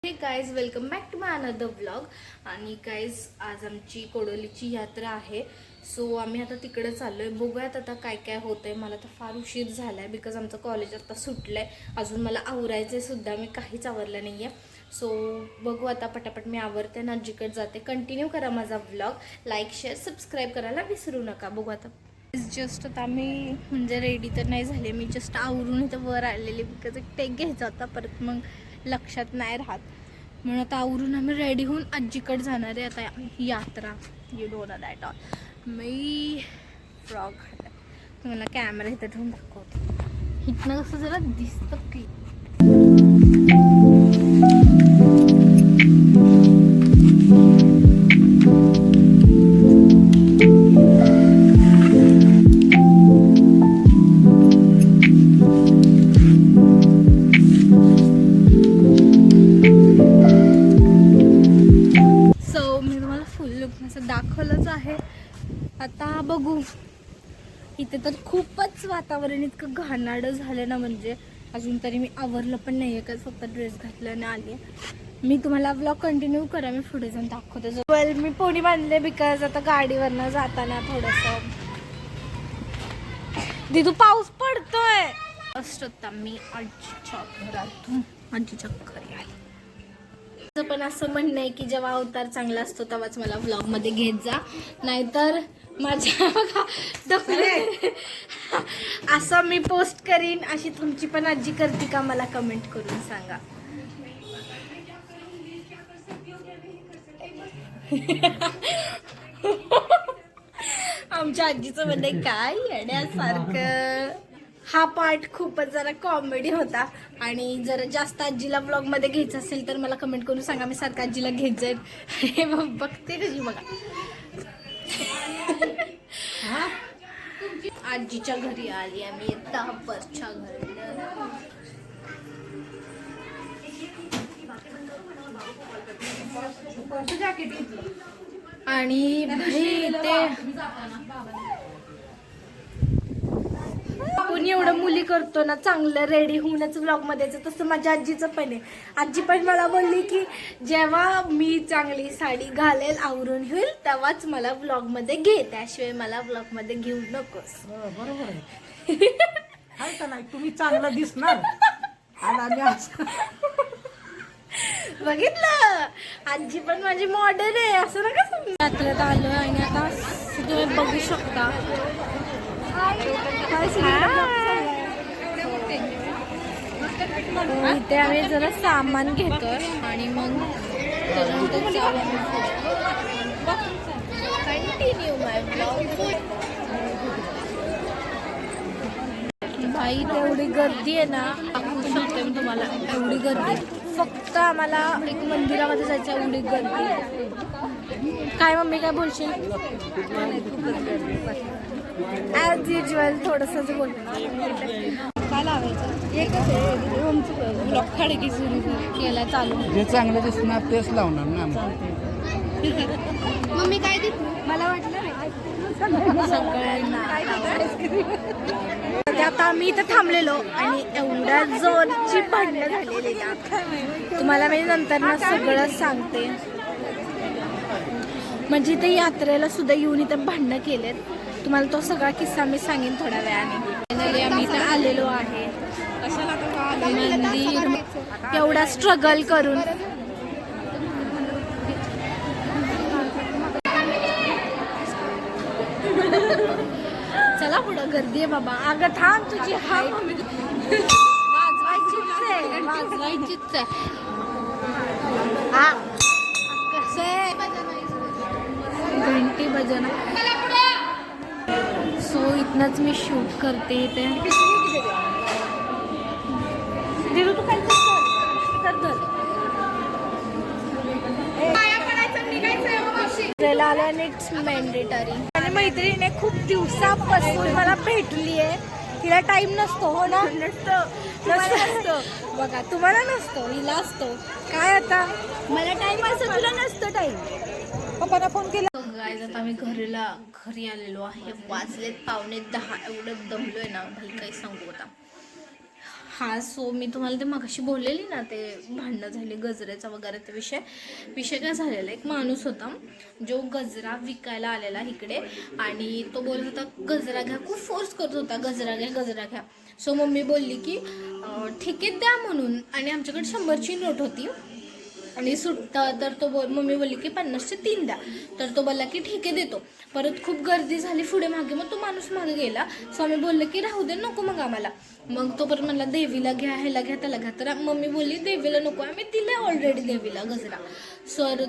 हे guys welcome back to my another vlog. आणि guys आज आमची कोडोलीची यात्रा आहे. सो आम्ही आता तिकडे चाललोय. बघूयात आता काय काय होतंय. मला तर फार उशीर झालाय बिकॉज आमचं कॉलेज आता सुटलंय. अजून मला आवरायचंय सुद्धा, मी काहीच आवरलं नाहीये. सो बघू आता पटापट मी आवरते आणि आजीकडे जाते. कंटिन्यू करा माझा व्लॉग, लाईक शेअर सबस्क्राईब करायला विसरू नका. बघू आता. जस्ट आता मी म्हणजे रेडी तर नाही झाले, मी जस्ट आवरून इथं वर आलेली बिकॉज एक टेक घ्यायचा होता. परत मग लक्षात नाही राहत म्हणून आता आवरून आम्ही रेडी होऊन आजीकडे जाणार आहे. आता यात्रा you don't know that all. Me frock घातला, तुम्हाला कॅमेरा इथं ठेवून दाखवते. इथनं कसं जरा दिसतं की दाखवलंच आहे. आता बघू. इथे तर खूपच वातावरण इतकं घाणारं झालं ना, म्हणजे अजून तरी मी आवरलं पण नाहीये का, फक्त ड्रेस घातला आणि आले. मी तुम्हाला व्लॉग कंटिन्यू करा, मी पुढे जाऊन दाखवते. वेल मी पोणी बांधले बिकॉज आता गाडीवरनं जाताना थोडंसं दिदू पाऊस पडतोय. आता मी आजीच्या घरातून आजीच्या घरी आले. पण असं म्हणणं आहे की जेव्हा अवतार चांगला असतो तेव्हाच मला व्लॉग मध्ये घेत जा, नाहीतर माझ्या असं मी पोस्ट करीन. अशी तुमची पण आजी करते का, मला कमेंट करून सांगा. आमच्या आजीचं म्हणणं काय येण्यासारखं. हा पार्ट खूपच जरा कॉमेडी होता आणि जर जास्त आजीला व्लॉग मध्ये घ्यायचं असेल तर मला कमेंट करून सांगा. मी सारखं आजीला घेत जाईल. हे बघते कशी बघा. आजीच्या घरी आली आम्ही, तापरच्या घरी. आणि भाई ते आपण एवढं मुली करतो ना चांगलं रेडी होऊनच व्लॉग मध्ये यायचं, तसं माझ्या आजीचं पण आहे. आजी पण मला बोलली की जेव्हा मी चांगली साडी घालेल आवरून होईल तेव्हाच मला व्लॉग मध्ये घे, त्याशिवाय मला व्लॉग मध्ये घेऊ नकोस. बरोबर आहे का नाही? तुम्ही चांगलं दिसणार. बघितलं, आजी पण माझी मॉडर्न आहे असं नका समजू. यात्रेत आलोय आणि आता तुम्ही बघू शकता इथे आम्ही जरा सामान घेतोय आणि मग त्याच्यानंतर कंटिन्यू माय ब्लॉग. भाई तेवढी गर्दी आहे ना, दाखवू शकते मी तुम्हाला. एवढी गर्दी, फक्त आम्हाला एक मंदिरामध्ये जायचं, एवढी गर्दी. काय मम्मी काय बोलशील? ॲज युजल थोडंसंच बोलतो. काय लावायचं एकच आहे. ब्लॉक खडकी सुरू केला चालू. जे चांगलं दिसणार तेच लावणार ना. मम्मी काय देते? मला वाटलं सगळ्यांना. आता आम्ही इथं थांबलेलो आणि एवढ्या जोरची भांडणं झालेली तुम्हाला मी नंतर ना सगळं सांगते. म्हणजे इथे यात्रेला सुद्धा येऊन इथं भांडणं केलेत. तुम्हाला तो सगळा किस्सा मी सांगेन थोड्या वेळाने. फायनली आम्ही इथं आलेलो आहे मंदिर, एवढा स्ट्रगल करून. चला पुढं, गर्दी आहे बाबा. अगं थांब, तुझी हाय वाजवायचीच आहे. हा कसं घंटी बजना. सो इथनच मी शूट करते इथे. It's mandatory. आणि मैत्रिणीने खूप दिवसापासून मला भेटली आहे. तिला टाइम नसतो, हो ना? नसतो बघा, तुम्हाला नसतो, हिला असतो. काय आता मला टाइम असतो, तुला नसतो टाइम. पप्पाला फोन केला. गाईज आता आम्ही घरी आलेलो आहे. वाजलेत 9:15. एवढं दमलोय ना भाई, काही सांगू. आता हां, सो मी तुम्हाला ते मगाशी बोललेली ना, ते भांडणं झाले गजऱ्याचा वगैरे ते विषय काय झालेला. एक माणूस होता जो गजरा विकायला आलेला इकडे, आणि तो बोलत होता गजरा घ्या, खूप फोर्स करत होता गजरा घ्या गजरा घ्या. सो मम्मी बोलली की ठीक आहे द्या म्हणून, आणि आमच्याकडे 100ची नोट होती आणि सुट्टा. तर तो मम्मी बोलली की 50चे 3 द्या. तर तो बोलला की ठीक आहे देतो. परत खूप गर्दी झाली पुढे मागे, मग तो माणूस मागे गेला. सो आम्ही बोललं की राहू दे, नको मग आम्हाला. मग तो परत म्हणला देवीला घ्या, ह्याला घ्या, त्याला घ्या. तर मम्मी बोलली देवीला नको, आम्ही दिला ऑलरेडी देवीला गजरा. सर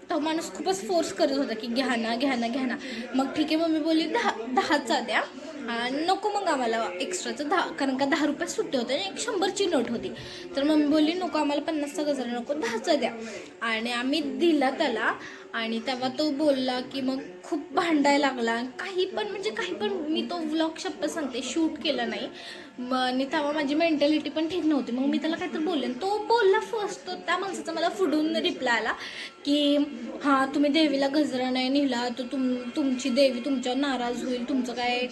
तो माणूस खूपच फोर्स करत होता की घ्या ना घ्या ना घ्या ना. मग ठीक आहे मम्मी बोलली 10चा द्या, नको मग आम्हाला एक्स्ट्राचं 10, कारण का 10 रुपये सुट्टे होते आणि एक 100ची नोट होती. तर मम्मी बोलली नको आम्हाला 50चा गजरा नको, 10चा द्या. आणि आम्ही दिला त्याला. आणि तेव्हा तो बोलला की मग खूप भांडायला लागला. काही पण मी तो व्लॉग शप्प सांगते शूट केला नाही. आणि तेव्हा माझी मेंटॅलिटी पण ठीक नव्हती. मग मी त्याला काहीतरी बोलले, तो बोलला फर्स्ट. तो त्या माणसाचा मला फुडून रिप्लाय आला की हां तुम्ही देवीला गजरा नाही नेला तर तुमची देवी तुमच्यावर नाराज होईल, तुमचं काय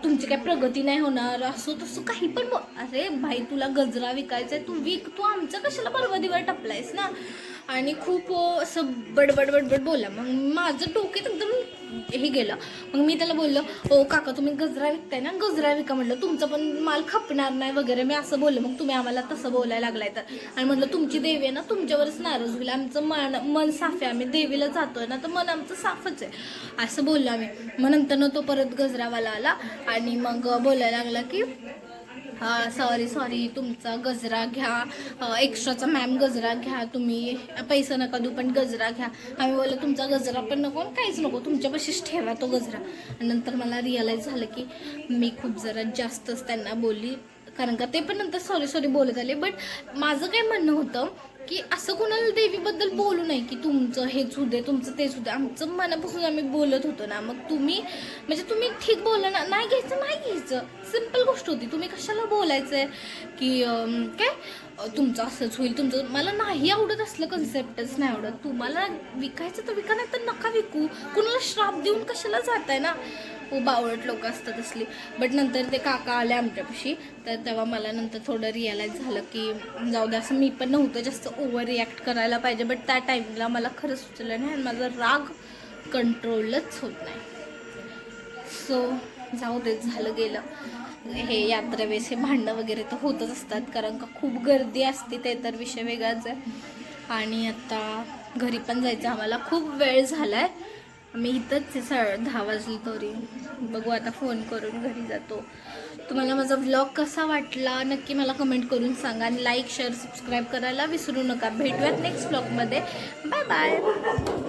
तुमची काय प्रगती नाही होणार, असं तसं काही पण. अरे भाई तुला गजरा विकायचा आहे, तू विक, तू आमचं कशाला बरबादीवर टपलायस ना. आणि खूप असं बडबड बोलला. मग माझं डोक्यात एकदम हे गेलं. मग मी त्याला बोललं ओ काका तुम्ही गजरा विकताय ना, गजरा विका म्हटलं, तुमचं पण माल खपणार नाही वगैरे मी असं बोललं. मग तुम्ही आम्हाला तसं बोलायला लागलाय तर. आणि म्हटलं तुमची देवी आहे ना तुमच्यावरच नाराज होईल, आमचं मन साफ आहे, आम्ही देवीला जातोय ना तर मन आमचं साफच आहे, असं बोललो आम्ही. मग नंतर तो परत गजरावाला आला आणि मग बोलायला लागला की सॉरी तुमचा गजरा घ्या, एक्स्ट्राचा मॅम गजरा घ्या, तुम्ही पैसा नका देऊ पण गजरा घ्या. आम्ही बोललो तुमचा गजरा पण नको काहीच नको, तुमच्यापाशीच ठेवा तो गजरा. आणि नंतर मला रिअलाईज झालं की मी खूप जरा जास्तच त्यांना बोलली, कारण का ते पण नंतर सॉरी बोलत आले. बट माझं काय म्हणणं होतं की असं कोणाला देवीबद्दल बोलू नाही की तुमचं हेच होऊ दे, तुमचं तेच होऊ दे. आमचं मनापासून आम्ही बोलत होतो ना. मग तुम्ही ठीक बोलला ना, नाही घ्यायचं, सिम्पल गोष्ट होती. तुम्ही कशाला बोलायचं आहे की काय तुमचं असंच होईल, तुमचं. मला नाही आवडत असलं कन्सेप्टच नाही आवडत. तुम्हाला विकायचं तर विका, नाही तर नका विकू. कुणाला श्राप देऊन कशाला जाताय ना. खूप आवडत लोक असतात असली. बट नंतर ते काका आले आमच्यापाशी, तर तेव्हा मला नंतर थोडं रिअलाईज झालं की जाऊ दे, असं मी पण नव्हतं जास्त ओव्हर रिॲक्ट करायला पाहिजे. बट त्या टाईमला मला खरंच सुचलं नाही आणि माझा राग कंट्रोलच होत नाही. सो जाऊ दे, झालं गेलं. हे यात्रेवेळेस हे भांडणं वगैरे तर होतच असतात, कारण का खूप गर्दी असते, ते तर विषय वेगळाच आहे. आणि आता घरी पण जायचं आम्हाला, खूप वेळ झाला आहे. मी इथंच 10 वाजले तरी. बघू आता फोन करून घरी जातो. तुम्हाला माझा व्लॉग कसा वाटला नक्की मला कमेंट करून सांगा. आणि लाईक शेअर सबस्क्राईब करायला विसरू नका. भेटूयात नेक्स्ट व्लॉगमध्ये. Bye bye.